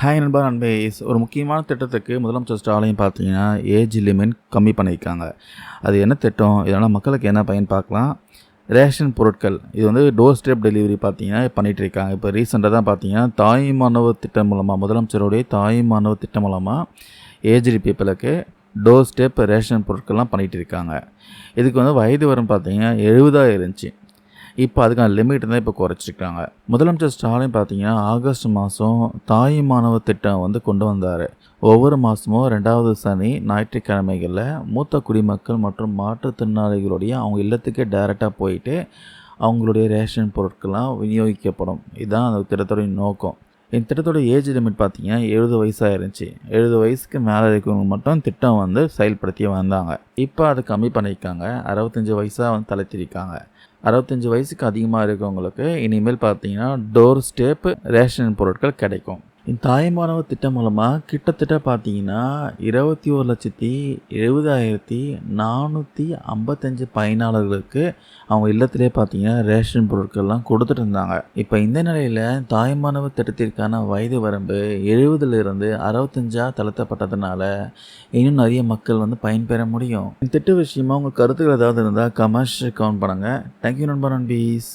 Hi நண்பா நண்பேஸ். ஒரு முக்கியமான திட்டத்துக்கு முதலமைச்சர் ஸ்டாலின் பார்த்தீங்கன்னா, ஏஜ் லிமிட் கம்மி பண்ணியிருக்காங்க. அது என்ன திட்டம்? இதனால் மக்களுக்கு என்ன பயன் பார்க்கலாம். ரேஷன் பொருட்கள் இது வந்து டோர் ஸ்டெப் டெலிவரி பார்த்தீங்கன்னா பண்ணிகிட்டு இருக்காங்க. இப்போ ரீசெண்டாக தான் பார்த்தீங்கன்னா, தாய் மாணவ திட்டம் மூலமாக முதலமைச்சருடைய தாய் மாணவ திட்டம் மூலமாக ஏஜ்டு பீப்புளுக்கு டோர் ஸ்டெப் ரேஷன் பொருட்கள்லாம் பண்ணிகிட்டு இருக்காங்க. இதுக்கு வந்து வயது வரும் பார்த்தீங்கன்னா 70 இருந்துச்சு. இப்போ அதுக்கான லிமிட் தான் இப்போ குறைச்சிருக்காங்க. முதலமைச்சர் ஸ்டாலின் பார்த்தீங்கன்னா, ஆகஸ்ட் மாதம் தாய் மாணவ திட்டம் வந்து கொண்டு வந்தார். ஒவ்வொரு மாதமும் 2வது சனி ஞாயிற்றுக்கிழமைகளில் மூத்த குடிமக்கள் மற்றும் மாற்றுத்திறனாளிகளுடைய அவங்க இல்லத்துக்கே டைரெக்டாக போயிட்டு அவங்களுடைய ரேஷன் பொருட்கள்லாம் விநியோகிக்கப்படும். இதுதான் அந்த திட்டத்தோடைய நோக்கம். இந்த திட்டத்தோட ஏஜ் லிமிட் பார்த்தீங்கன்னா 70 வயசாக இருந்துச்சு. 70 வயசுக்கு மேலே இருக்கிறவங்க மட்டும் திட்டம் வந்து செயல்படுத்தி வந்தாங்க. இப்போ அதை கம்மி பண்ணியிருக்காங்க. 65 வயசாக வந்து தளர்த்திருக்காங்க. 65 வயசுக்கு அதிகமாக இருக்கிறவங்களுக்கு இனிமேல் பார்த்தீங்கன்னா டோர் ஸ்டெப் ரேஷன் பொருட்கள் கிடைக்கும். இந்த தாய்மானவ திட்டம் மூலமாக கிட்டத்தட்ட பார்த்தீங்கன்னா 21,70,455 பயனாளர்களுக்கு அவங்க இல்லத்திலே பார்த்தீங்கன்னா ரேஷன் பொருட்கள்லாம் கொடுத்துட்டு இருந்தாங்க. இப்போ இந்த நிலையில் தாய்மானவ திட்டத்திற்கான வயது வரம்பு 70லிருந்து 65 தளர்த்தப்பட்டதுனால இன்னும் நிறைய மக்கள் வந்து பயன்பெற முடியும். இந்த திட்ட விஷயமா உங்கள் கருத்துக்கள் ஏதாவது இருந்தால் கமெண்ட்ஸ் கவுண்ட் பண்ணுங்கள். தேங்க்யூ நண்பர் நண்பீஸ்.